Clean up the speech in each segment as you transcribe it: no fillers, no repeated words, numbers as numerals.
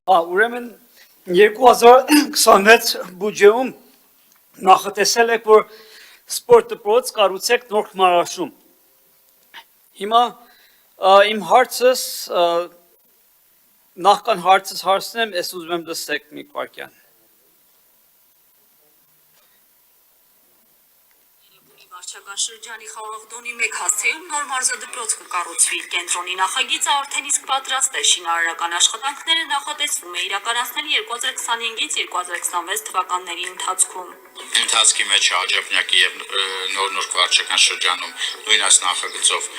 Ուրեմն 2026 բյուջեում նախատեսել եք, որ սպորտ դպրոց կառուցեք նոր Քմարաշում։ Հիմա իմ հարցս նախքան հարցս հարցնեմ, ես ուզում եմ լսեք մի վայրկյան։ Վարչական շրջանի խաղաղդոնի մեկ հասցեում նոր մարզադպրոց կկառուցվի։ Կենտրոնի նախագիծը արդեն իսկ պատրաստ է, շինարարական աշխատանքները նախատեսվում է իրականացնել 2025-ից 2026 թվականների ընթացքում։ Ընթացքի մեջ Աջափնյակի եւ նոր վարչական շրջանում նույն այս նախագծով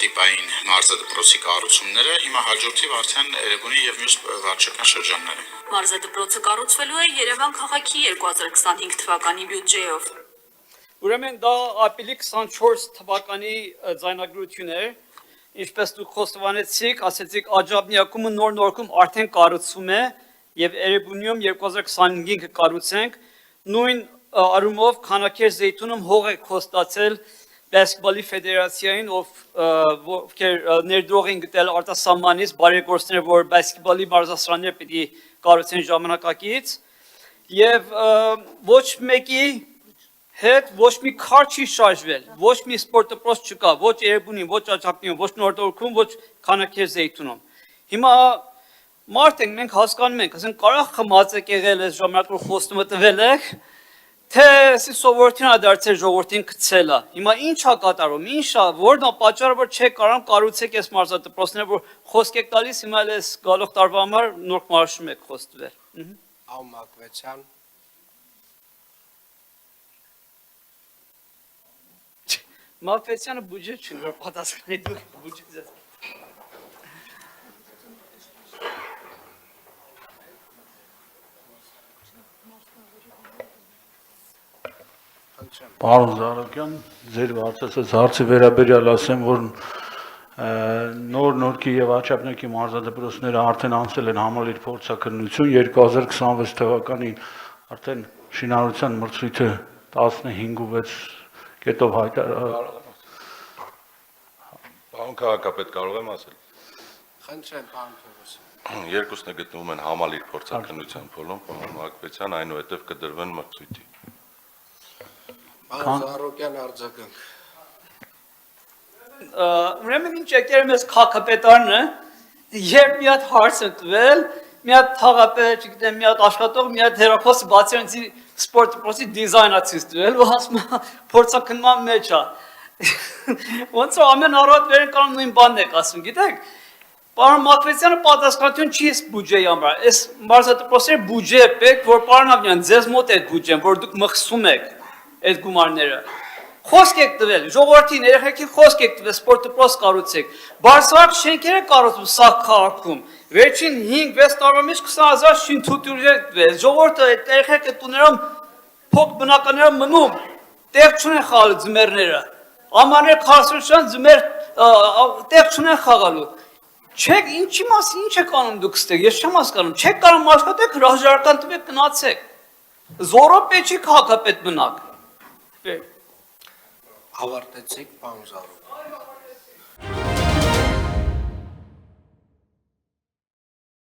տիպային մարզադպրոցի կառուցումները, հիմա հաջորդիվ արդեն Էրեբունի եւ մյուս վարչական շրջանները։ Մարզադպրոցը կառուցվելու է Երևան քաղաքի 2025 թվականի բյուջեով։ Ուրեմն դա ապրիլի 24 թվականի ձայնագրություն էր, ինչպես դուք խոստովանեցիք, ասեցիք Աջափնյակում նոր նորքում արդեն կառուցվում է եւ Էրեբունիում 2025-ը կառուցենք, նույն առումով Քանաքեր Զեյթունում հող է խոստացել Բասկետբոլի ֆեդերացիային, ովքեր ներդրող են գտել արտասահմանից բարեգործներ, որ բասկետբոլի մարզասրաններ պիտի կառուցեն ժամանակակից եւ ոչ մեկի հետ ոչ մի քար չի շարժվել, ոչ մի սպորտ դպրոց չկա, ոչ Էրեբունիում, ոչ Աջափնյակում, ոչ Նորդորքում, ոչ Քանաքեր Զեյթունում։ Հիմա մարդ ենք, մենք հասկանում ենք, ասենք կարա խմած եք եղել այս ժամանակ որ խոստումը տվել եք, թե սովորություն ա դարձել ժողովրդին գցելա։ Հիմա ինչ ա կատարում, ինչ ա, որն ա պատճառը, որ չեք կարող կառուցեք այս մարզադպրոցները, որ խոսք եք տալիս, հիմա էլ այս գալող տարվա համար նոր մարշում եք խոստվել։ Մակվեցյան Մակվեցյանը բյուջե չի, որ պատասխանի դուք բյուջե ձեզ։ Պարոն Զարուկյան, ձեր հարցած հարցի վերաբերյալ ասեմ, որ Նորքի եւ Աջափնյակի մարզադպրոցները արդեն անցել են համալիր փորձաքննություն 2026 թվականին արդեն շինարարության մրցույթը 15.6 կետով հայտարարել։ Պարոն քաղաքապետ, կարող եմ ասել։ Խնդրեմ, պարոն Թովոսյան։ Երկուսն է գտնվում են համալիր փորձաքննության փուլում, պարոն Մակվեցյան, այնուհետև կդրվեն մրցույթի։ Պարոն Զարուկյան, արձագանք։ Ուրեմն ինչ եկել եմ ես քաղաքապետարանը, երբ մի հատ հարց եմ տվել, մի հատ թաղապետ, չգիտեմ, մի հատ աշխատող, մի հատ հեռախոսը բացի սպորտ դպրոցի դիզայնա ցույց տվել, ու ասում է փորձաքննման մեջ է։ Ոնց որ ամեն առավոտ վերեն կանում նույն բանն եք ասում, գիտեք։ Պարոն Մակվեցյանը պատասխանատուն չի այս բյուջեի համար։ Այս մարզադպրոցների բյուջե է պետք, որ պարոն Ավնյան, ձեզ մոտ է բյուջեն, որ դուք մխսում եք այդ գումարները։ Խոսք եք տվել, ժողովրդին, երեխեքին խոսք եք տվել, սպորտ դպրոց կառուցեք։ Բարձրակ շենքեր է կառուցվում սա քաղաքում։ Վերջին 5-6 տարվա մեջ 20,000 շինթույլներ տվել։ Ժողովուրդը այդ երեխեքը տուներում փոք բնականներում մնում, տեղ չունեն խաղալ ձմեռները։ Ամաներ 40 ձմեռ տեղ չունեն խաղալու։ Չեք ինչի մաս ինչ եք անում դուք ստեղ, ես չեմ հասկանում։ Չեք կարող աշխատեք, հրաժարական տվեք, գնացեք։ Զորով պետք չի քաղաքապետ մնաք։ Ավարտեցիք, պարոն Զարուկյան։